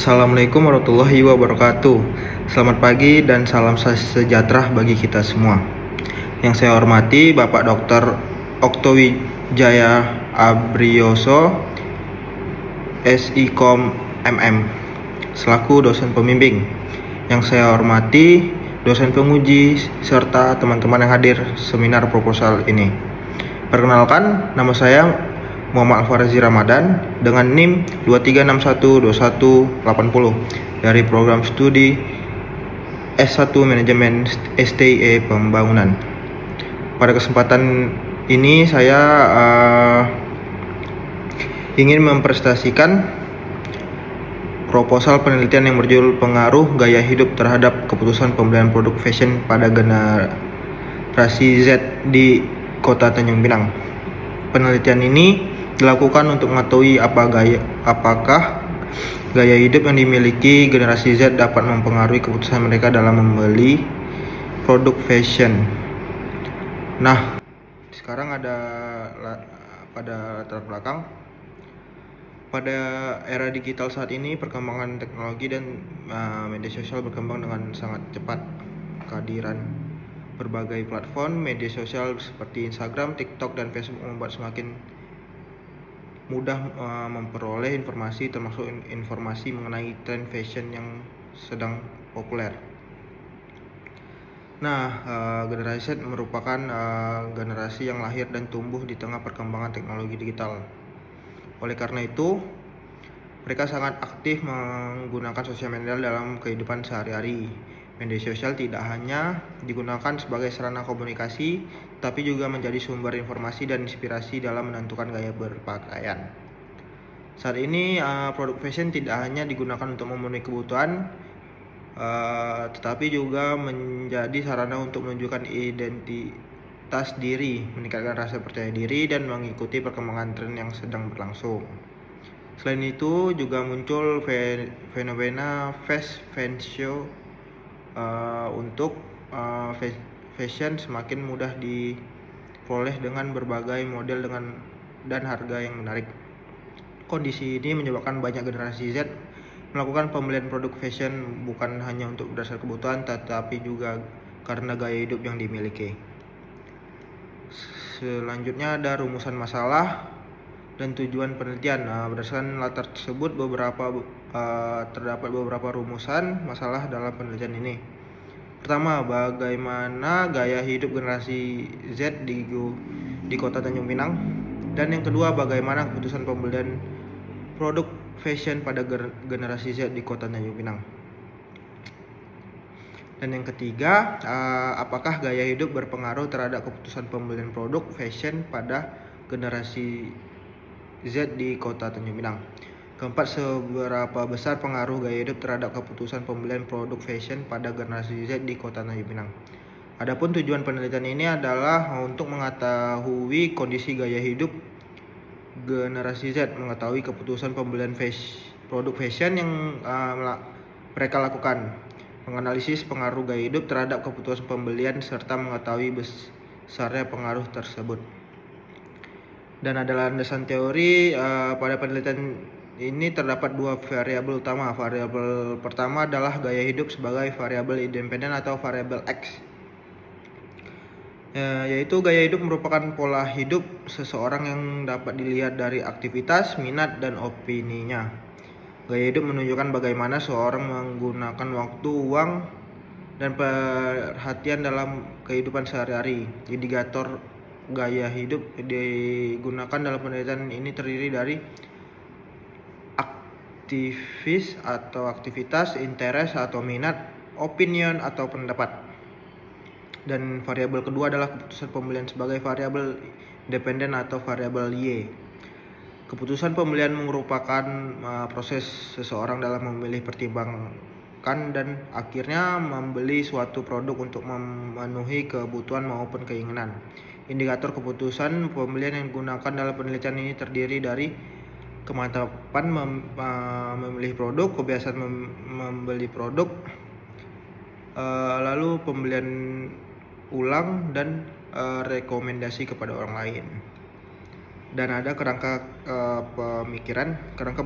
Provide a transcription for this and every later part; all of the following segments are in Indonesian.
Assalamualaikum warahmatullahi wabarakatuh. Selamat pagi dan salam sejahtera bagi kita semua. Yang saya hormati Bapak Dr. Oktowijaya Abrioso, SIKOM MM, selaku dosen pembimbing. Yang saya hormati dosen penguji serta teman-teman yang hadir seminar proposal ini. Perkenalkan, nama saya Muhammad Alfarazi Ramadan dengan NIM 23612180 dari program studi S1 Manajemen STIE Pembangunan. Pada kesempatan ini saya ingin mempresentasikan proposal penelitian yang berjudul pengaruh gaya hidup terhadap keputusan pembelian produk fashion pada generasi Z di Kota Tanjung Pinang. Penelitian ini dilakukan untuk mengetahui apakah gaya hidup yang dimiliki generasi Z dapat mempengaruhi keputusan mereka dalam membeli produk fashion. Nah, sekarang ada pada latar belakang. Pada era digital saat ini, perkembangan teknologi dan media sosial berkembang dengan sangat cepat. Kehadiran berbagai platform media sosial seperti Instagram, TikTok, dan Facebook membuat semakin mudah memperoleh informasi, termasuk informasi mengenai tren fashion yang sedang populer. Nah, generasi Z merupakan generasi yang lahir dan tumbuh di tengah perkembangan teknologi digital. Oleh karena itu, mereka sangat aktif menggunakan sosial media dalam kehidupan sehari-hari. Media sosial tidak hanya digunakan sebagai sarana komunikasi, tapi juga menjadi sumber informasi dan inspirasi dalam menentukan gaya berpakaian. Saat ini, produk fashion tidak hanya digunakan untuk memenuhi kebutuhan, tetapi juga menjadi sarana untuk menunjukkan identitas diri, meningkatkan rasa percaya diri, dan mengikuti perkembangan tren yang sedang berlangsung. Selain itu, juga muncul fenomena fast fashion untuk fashion semakin mudah diperoleh dengan berbagai model dan harga yang menarik. Kondisi ini menyebabkan banyak generasi Z melakukan pembelian produk fashion bukan hanya untuk berdasar kebutuhan, tetapi juga karena gaya hidup yang dimiliki. Selanjutnya ada rumusan masalah dan tujuan penelitian. Berdasarkan latar tersebut, terdapat beberapa rumusan masalah dalam penelitian ini. Pertama, bagaimana gaya hidup generasi Z di Kota Tanjung Pinang. Dan yang kedua, bagaimana keputusan pembelian produk fashion pada generasi Z di Kota Tanjung Pinang. Dan yang ketiga, apakah gaya hidup berpengaruh terhadap keputusan pembelian produk fashion pada generasi Z di Kota Tanjung Pinang. Keempat, seberapa besar pengaruh gaya hidup terhadap keputusan pembelian produk fashion pada generasi Z di Kota Tanjung Pinang. Adapun tujuan penelitian ini adalah untuk mengetahui kondisi gaya hidup generasi Z, mengetahui keputusan pembelian produk fashion yang mereka lakukan, menganalisis pengaruh gaya hidup terhadap keputusan pembelian, serta mengetahui besarnya pengaruh tersebut. Dan adalah landasan teori. Pada penelitian ini terdapat dua variabel utama. Variabel pertama adalah gaya hidup sebagai variabel independen atau variabel X, yaitu gaya hidup merupakan pola hidup seseorang yang dapat dilihat dari aktivitas, minat, dan opininya. Gaya hidup menunjukkan bagaimana seorang menggunakan waktu, uang, dan perhatian dalam kehidupan sehari-hari. Indikator gaya hidup digunakan dalam penelitian ini terdiri dari aktivitas, interest atau minat, opinion atau pendapat. Dan variabel kedua adalah keputusan pembelian sebagai variabel independen atau variabel Y. Keputusan pembelian merupakan proses seseorang dalam memilih, pertimbangkan, dan akhirnya membeli suatu produk untuk memenuhi kebutuhan maupun keinginan. Indikator keputusan pembelian yang digunakan dalam penelitian ini terdiri dari kemantapan memilih produk, kebiasaan membeli produk, lalu pembelian ulang, dan rekomendasi kepada orang lain. dan ada kerangka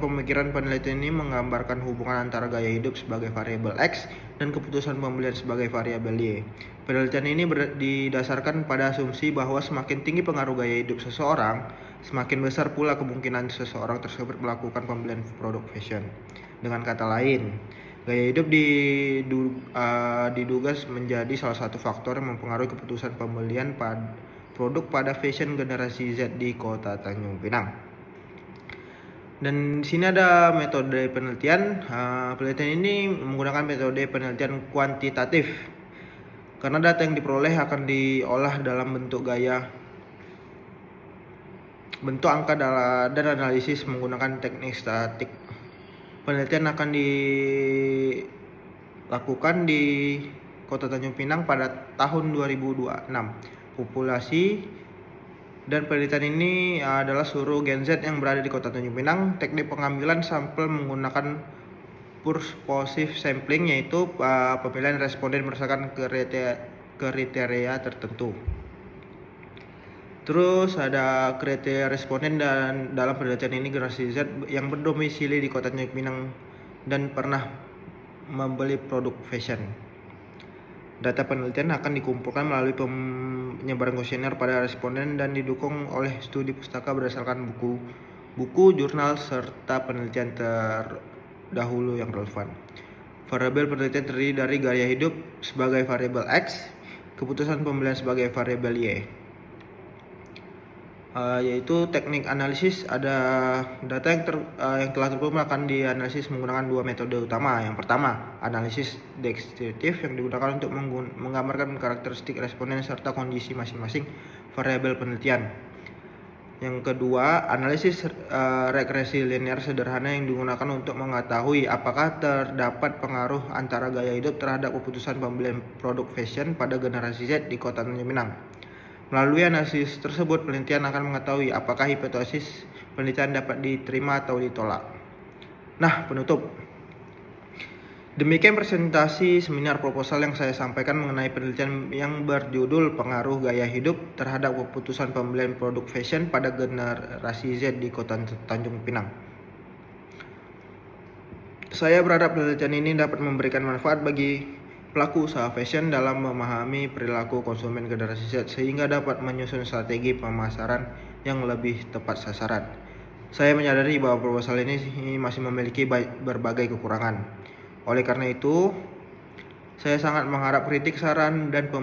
pemikiran penelitian ini menggambarkan hubungan antara gaya hidup sebagai variabel X dan keputusan pembelian sebagai variabel Y. Penelitian ini didasarkan pada asumsi bahwa semakin tinggi pengaruh gaya hidup seseorang, semakin besar pula kemungkinan seseorang tersebut melakukan pembelian produk fashion. Dengan kata lain, gaya hidup diduga menjadi salah satu faktor yang mempengaruhi keputusan pembelian produk pada fashion generasi Z di Kota Tanjung Pinang. Dan di sini ada metode penelitian. Penelitian ini menggunakan metode penelitian kuantitatif, karena data yang diperoleh akan diolah dalam bentuk angka dan analisis menggunakan teknik statistik. Penelitian akan dilakukan di Kota Tanjung Pinang pada tahun 2026. Populasi dan penelitian ini adalah seluruh Gen Z yang berada di Kota Tanjung Pinang. Teknik pengambilan sampel menggunakan purposive sampling, yaitu pemilihan responden berdasarkan kriteria tertentu. Terus ada kriteria responden dan dalam penelitian ini generasi Z yang berdomisili di Kota Tanjung Pinang dan pernah membeli produk fashion. Data penelitian akan dikumpulkan melalui penyebaran kuesioner pada responden dan didukung oleh studi pustaka berdasarkan buku, jurnal, serta penelitian terdahulu yang relevan. Variabel penelitian terdiri dari gaya hidup sebagai variabel X, keputusan pembelian sebagai variabel Y. Yaitu teknik analisis, ada data yang telah terkumpul akan dianalisis menggunakan dua metode utama. Yang pertama, analisis deskriptif yang digunakan untuk menggambarkan karakteristik responden serta kondisi masing-masing variabel penelitian. Yang kedua, analisis regresi linear sederhana yang digunakan untuk mengetahui apakah terdapat pengaruh antara gaya hidup terhadap keputusan pembelian produk fashion pada generasi Z di Kota Tanjung Pinang. Melalui analisis tersebut, penelitian akan mengetahui apakah hipotesis penelitian dapat diterima atau ditolak. Nah, penutup. Demikian presentasi seminar proposal yang saya sampaikan mengenai penelitian yang berjudul Pengaruh Gaya Hidup terhadap Keputusan Pembelian Produk Fashion pada Generasi Z di Kota Tanjung Pinang. Saya berharap penelitian ini dapat memberikan manfaat bagi pelaku usaha fashion dalam memahami perilaku konsumen generasi Z sehingga dapat menyusun strategi pemasaran yang lebih tepat sasaran. Saya menyadari bahwa proposal ini masih memiliki berbagai kekurangan. Oleh karena itu, saya sangat mengharap kritik, saran, dan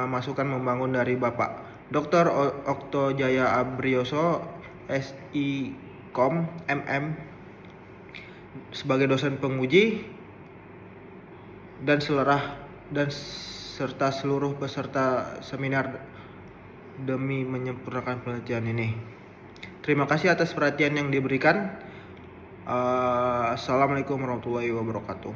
masukan membangun dari Bapak Dr. Oktojaya Abrioso, SI.Com, MM, sebagai dosen penguji, dan serta seluruh peserta seminar demi menyempurnakan penelitian ini. Terima kasih atas perhatian yang diberikan. Assalamualaikum warahmatullahi wabarakatuh.